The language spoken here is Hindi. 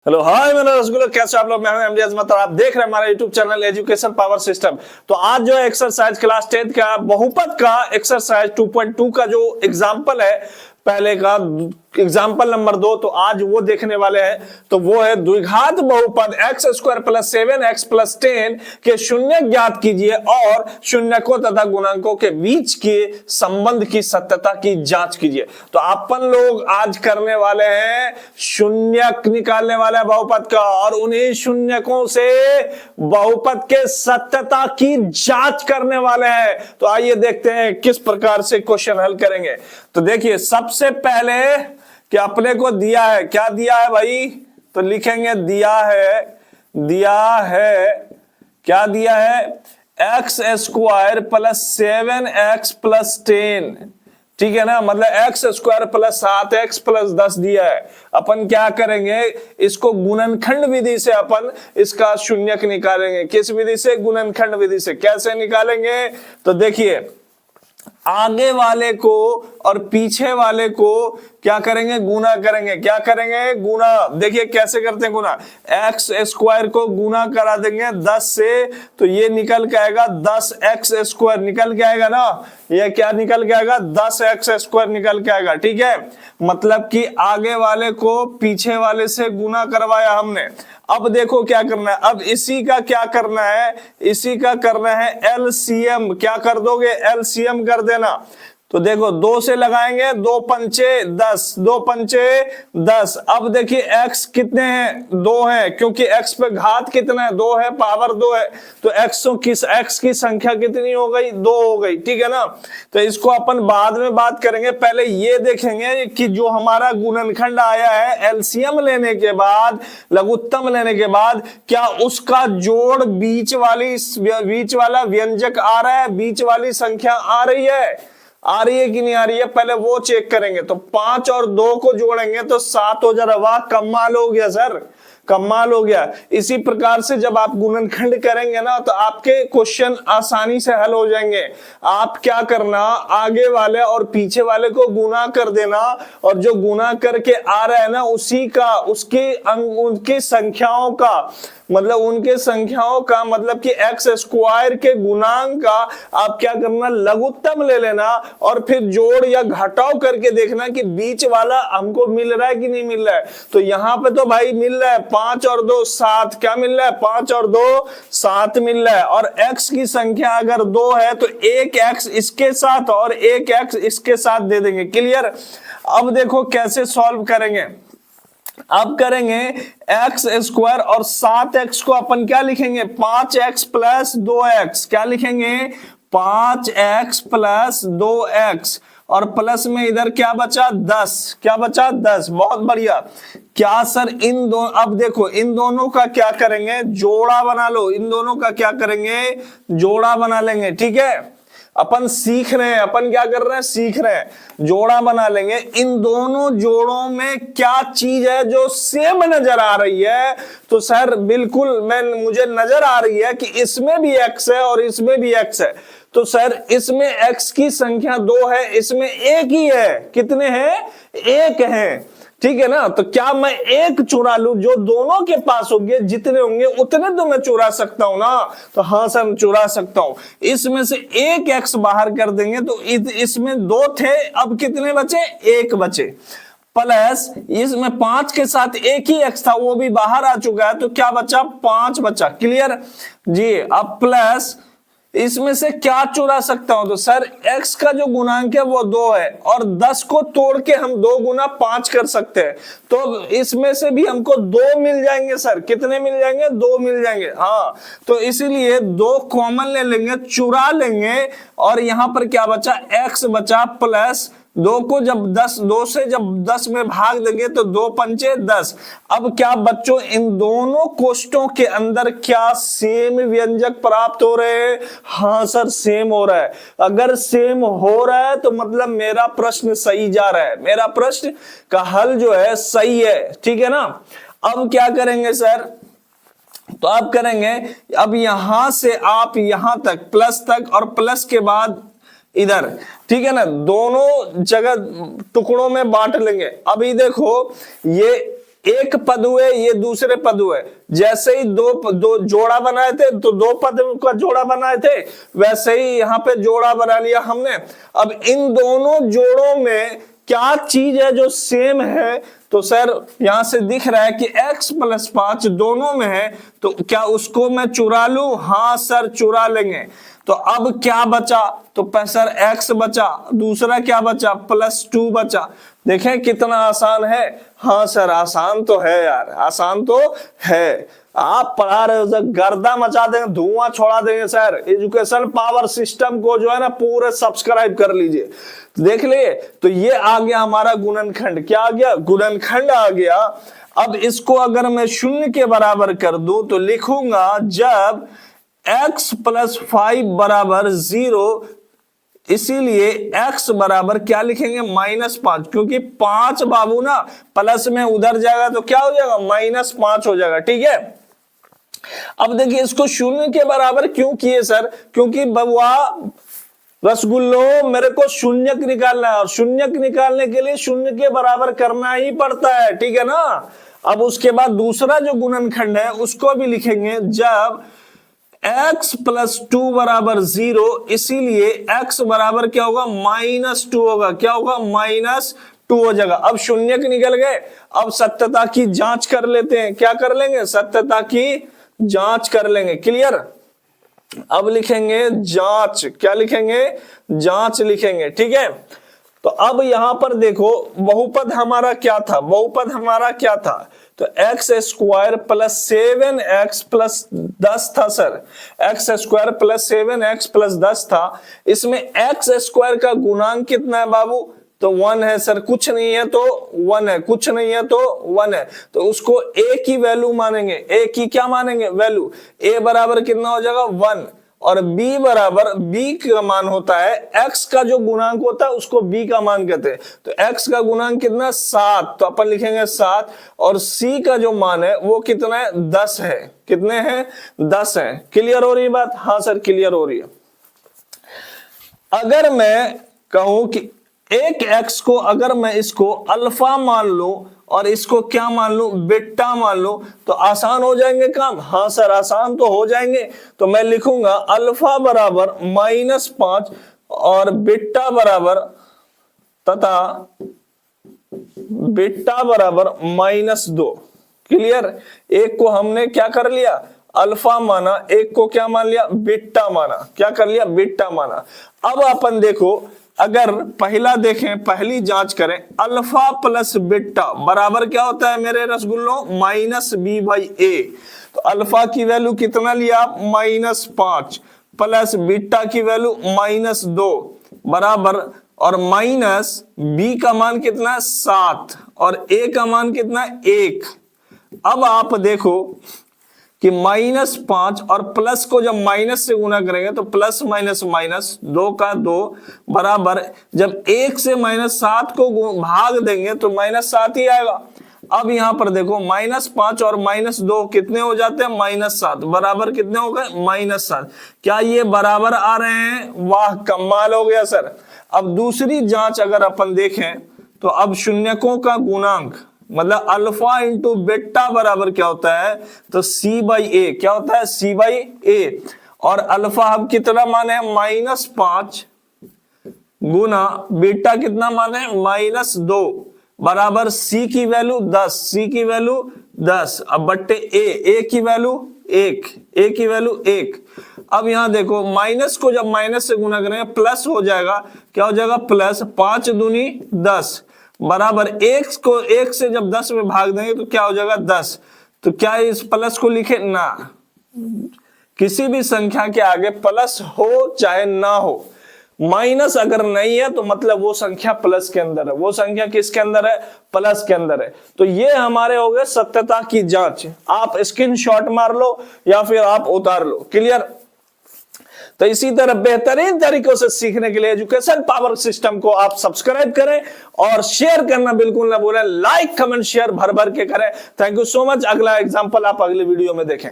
हेलो हाय, मेरा रसगुल्ला, कैसे आप लोग? मैं हूं एमडी अजमत और आप देख रहे हैं हमारा YouTube channel education power system. तो आज जो है एक्सरसाइज क्लास 10 का बहुपद का एक्सरसाइज 2.2 का जो एग्जाम्पल है, पहले का एग्जाम्पल नंबर 2, तो आज वो देखने वाले हैं। तो वो है द्विघात बहुपद x square plus 7x plus 10 के शून्य ज्ञात कीजिए और शून्यकों तथा गुणांकों के बीच के संबंध की सत्यता की जांच कीजिए। तो अपन लोग आज करने वाले हैं शून्यक निकालने वाले हैं बहुपद का, और उन्हीं शून्यकों से बहुपद के सत्यता की जांच करने वाले हैं। तो आइए देखते हैं किस प्रकार से क्वेश्चन हल करेंगे। तो देखिए, सबसे पहले कि अपने को दिया है, क्या दिया है भाई? तो लिखेंगे दिया है क्या दिया है? X square plus 7x plus 10, ठीक है ना। मतलब x square plus 7x plus 10 दिया है। अपन क्या करेंगे, इसको गुणनखंड विधि से अपन इसका शून्यक निकालेंगे। किस विधि से? गुणनखंड विधि से। कैसे निकालेंगे? तो देखिए, आगे वाले को और पीछे वाले को क्या करेंगे? गुना करेंगे। क्या करेंगे? गुना। देखिए कैसे करते हैं गुना। एक्स स्क्वायर को गुना करा देंगे 10 से, तो ये निकल के आएगा 10x स्क्वायर निकल के आएगा ना। ये क्या निकल के आएगा? 10x स्क्वायर निकल के आएगा। ठीक है, मतलब कि आगे वाले को पीछे वाले से गुना करवाया हमने। अब देखो क्या करना है, अब इसी का क्या करना है? इसी का करना है एलसीएम। क्या कर दोगे? एलसीएम कर देना। तो देखो, 2 से लगाएंगे, 2 पंचे 10, 2 पंचे 10। अब देखिए x कितने हैं? 2 हैं, क्योंकि x पे घात कितना है? 2 है, पावर 2 है। तो x की संख्या कितनी हो गई? 2 हो गई। ठीक है ना। तो इसको अपन बाद में बात करेंगे, पहले ये देखेंगे कि जो हमारा गुणनखंड आया है एलसीएम लेने के बाद, लघुत्तम लेने के बाद, क्या उसका जोड़ बीच वाला व्यंजक आ रहा है? बीच वाली संख्या आ रही है कि नहीं आ रही है? पहले वो चेक करेंगे। तो 5 और 2 को जोड़ेंगे तो 7 हो जा रहा। वाह, कमाल हो गया सर, कमाल हो गया। इसी प्रकार से जब आप गुणनखंड करेंगे ना, तो आपके क्वेश्चन आसानी से हल हो जाएंगे। आप क्या करना, आगे वाले और पीछे वाले को गुना कर देना, और जो गुना करके आ रहा है ना, उनकी संख्याओं का मतलब कि एक्स स्क्वायर के गुणांक का आप क्या करना, लघुत्तम ले लेना, और फिर जोड़ या घटाव करके देखना कि बीच वाला हमको मिल रहा है कि नहीं मिल रहा है। तो यहां पे तो भाई मिल रहा है 5 और 2 7। क्या मिल रहा है? 5 और 2 7 मिल रहा है। और x की संख्या अगर 2 है तो एक x इसके साथ और एक x इसके साथ दे देंगे। क्लियर? अब देखो कैसे सॉल्व करेंगे। अब करेंगे एक्स स्क्वायर और 7x को अपन क्या लिखेंगे? 5x plus 2x। क्या लिखेंगे? 5x प्लस 2x, और प्लस में इधर क्या बचा? 10। क्या बचा? 10। बहुत बढ़िया। क्या सर इन दोनों, अब देखो इन दोनों का क्या करेंगे? जोड़ा बना लो। इन दोनों का क्या करेंगे? जोड़ा बना लेंगे। ठीक है, अपन सीख रहे हैं, अपन क्या कर रहे हैं? सीख रहे हैं। जोड़ा बना लेंगे। इन दोनों जोड़ों में क्या चीज है जो सेम नजर आ रही है? तो सर बिल्कुल मुझे नजर आ रही है कि इसमें भी x है और इसमें भी x है। तो सर इसमें x की संख्या 2 है, इसमें एक ही है। कितने हैं? एक है। ठीक है ना। तो क्या मैं एक चुरा लूं? जो दोनों के पास होंगे, जितने होंगे उतने तो मैं चुरा सकता हूं ना। तो हाँ सर, चुरा सकता हूं। इसमें से एक x बाहर कर देंगे तो इसमें 2 थे, अब कितने बचे? 1 बचे। प्लस इसमें 5 के साथ एक ही x था, वो भी बाहर आ चुका है, तो क्या बचा? 5 बचा। क्लियर जी। अब प्लस इसमें से क्या चुरा सकता हूं? तो सर x का जो गुणांक है वो 2 है, और 10 को तोड़ के हम 2 गुना 5 कर सकते हैं। तो इसमें से भी हमको 2 मिल जाएंगे सर। कितने मिल जाएंगे? 2 मिल जाएंगे। हाँ, तो इसीलिए 2 कॉमन ले लेंगे, चुरा लेंगे, और यहां पर क्या बचा? x बचा, प्लस 2 को जब 2 से जब 10 में भाग देंगे तो 2 पंचे 10। अब क्या बच्चों, इन दोनों कोष्टों के अंदर क्या सेम व्यंजक प्राप्त हो रहे हैं? हाँ सर, सेम हो रहा है। अगर सेम हो रहा है तो मतलब मेरा प्रश्न सही जा रहा है, मेरा प्रश्न का हल जो है सही है। ठीक है ना। अब क्या करेंगे सर? तो आप करेंगे, अब यहां से आप यहां तक प्लस तक, और प्लस के बाद इधर। ठीक है ना। दोनों जगह टुकड़ों में बांट लेंगे। अभी देखो, ये एक पद हुए, ये दूसरे पद हुए। जैसे ही दो जोड़ा बनाए थे तो दो पद का जोड़ा बनाए थे, वैसे ही यहाँ पे जोड़ा बना लिया हमने। अब इन दोनों जोड़ों में क्या चीज है जो सेम है? तो सर यहां से दिख रहा है कि x + 5 दोनों में है, तो क्या उसको मैं चुरा लूं? हाँ सर चुरा लेंगे। तो अब क्या बचा? तो सर x बचा, दूसरा क्या बचा? +2 बचा। देखें कितना आसान है। हाँ सर आसान तो है यार, आसान तो है। आप पढ़ा रहे हो सर, गर्दा मचा देंगे, धुआं छोड़ा देंगे सर। एजुकेशन पावर सिस्टम को जो है ना पूरे सब्सक्राइब कर लीजिए। देख लिए, तो ये आ गया हमारा गुणनखंड। क्या आ गया? गुणनखंड आ गया। अब इसको अगर मैं 0 के बराबर कर दूं तो लिखूंगा जब x + 5 = 0, इसीलिए x बराबर क्या लिखेंगे? -5, क्योंकि 5 बाबू ना प्लस में उधर जाएगा तो क्या हो जाएगा? -5 हो जाएगा। ठीक है, अब देखिए इसको 0 के बराबर क्यों किए सर? क्योंकि बबुआ रसगुल्लो मेरे को शून्यक निकालना है, और शून्यक निकालने के लिए 0 के बराबर करना ही पड़ता है। ठीक है ना। अब उसके बाद दूसरा जो गुणनखंड है उसको भी लिखेंगे जब x + 2 = 0, इसीलिए x बराबर क्या होगा? -2 होगा। क्या होगा? -2 हो जाएगा। अब शून्यक निकल गए। अब सत्यता की जांच कर लेते हैं। क्या कर लेंगे? सत्यता की जांच कर लेंगे। क्लियर। अब लिखेंगे जांच। क्या लिखेंगे? जांच लिखेंगे। ठीक है, तो अब यहां पर देखो बहुपद हमारा क्या था? बहुपद हमारा क्या था? तो x² + 7x + 10 था सर। x² + 7x + 10 था। इसमें x² का गुणांक कितना है बाबू? तो 1 है सर। कुछ नहीं है तो 1 है, कुछ नहीं है तो 1 है, तो उसको a की वैल्यू मानेंगे। a की क्या मानेंगे? वैल्यू। a बराबर कितना हो जाएगा? 1। और b बराबर, b का मान होता है x का जो गुणांक होता है उसको b का मान कहते हैं। तो x का गुणांक कितना? 7, तो अपन लिखेंगे 7। और c का जो मान है वो कितना है? 10 है। कितने हैं? 10 है। क्लियर हो रही बात? हाँ सर क्लियर हो रही है। अगर मैं कहूं कि एक x को अगर मैं इसको अल्फा मान लूं और इसको क्या मान लूं? बीटा मान लूं, तो आसान हो जाएंगे काम? हाँ सर आसान तो हो जाएंगे। तो मैं लिखूंगा अल्फा बराबर -5 और बीटा बराबर तथा बीटा बराबर -2। क्लियर। एक को हमने क्या कर लिया? अल्फा माना, एक को क्या मान लिया? बीटा माना। क्या कर लिया? बीटा माना। अब अपन देखो, अगर पहला देखें, पहली जांच करें, अल्फा + बीटा बराबर क्या होता है मेरे रसगुल्लो? -b/a। तो अल्फा की वैल्यू कितना लिया? -5 प्लस बीटा की वैल्यू -2 बराबर, और माइनस b का मान कितना? 7 और a का मान कितना? 1। अब आप देखो कि -5 और प्लस को जब माइनस से गुना करेंगे तो प्लस माइनस माइनस 2 का 2 बराबर, जब 1 से -7 को भाग देंगे तो -7 ही आएगा। अब यहां पर देखो -5 और -2 कितने हो जाते हैं? -7 बराबर कितने हो गए? -7। क्या ये बराबर आ रहे हैं? वाह कमाल हो गया सर। अब दूसरी जांच अगर अपन देखें तो अब शून्यकों का गुणांक मतलब अल्फा इंटू बीटा बराबर क्या होता है? तो c/a। क्या होता है? c/a। और अल्फा अब कितना माने? -5 गुना बीटा कितना माने? -2 बराबर c की वैल्यू 10। c की वैल्यू 10 अब बट्टे a की वैल्यू 1, a की वैल्यू 1। अब यहां देखो माइनस को जब माइनस से गुना करेंगे प्लस हो जाएगा। क्या हो जाएगा? प्लस 5 दूनी 10 बराबर 1 को 1 से जब 10 में भाग देंगे तो क्या हो जाएगा? 10। तो क्या इस प्लस को लिखे? ना, किसी भी संख्या के आगे प्लस हो चाहे ना हो, माइनस अगर नहीं है तो मतलब वो संख्या प्लस के अंदर है। वो संख्या किसके अंदर है? प्लस के अंदर है। तो ये हमारे हो गए सत्यता की जांच। आप स्क्रीनशॉट मार लो या फिर आप उतार लो। क्लियर। तो इसी तरह बेहतरीन तरीकों से सीखने के लिए एजुकेशन पावर सिस्टम को आप सब्सक्राइब करें और शेयर करना बिल्कुल ना भूलें। लाइक कमेंट शेयर भर भर के करें। Thank you so much. अगला एग्जांपल आप अगले वीडियो में देखें।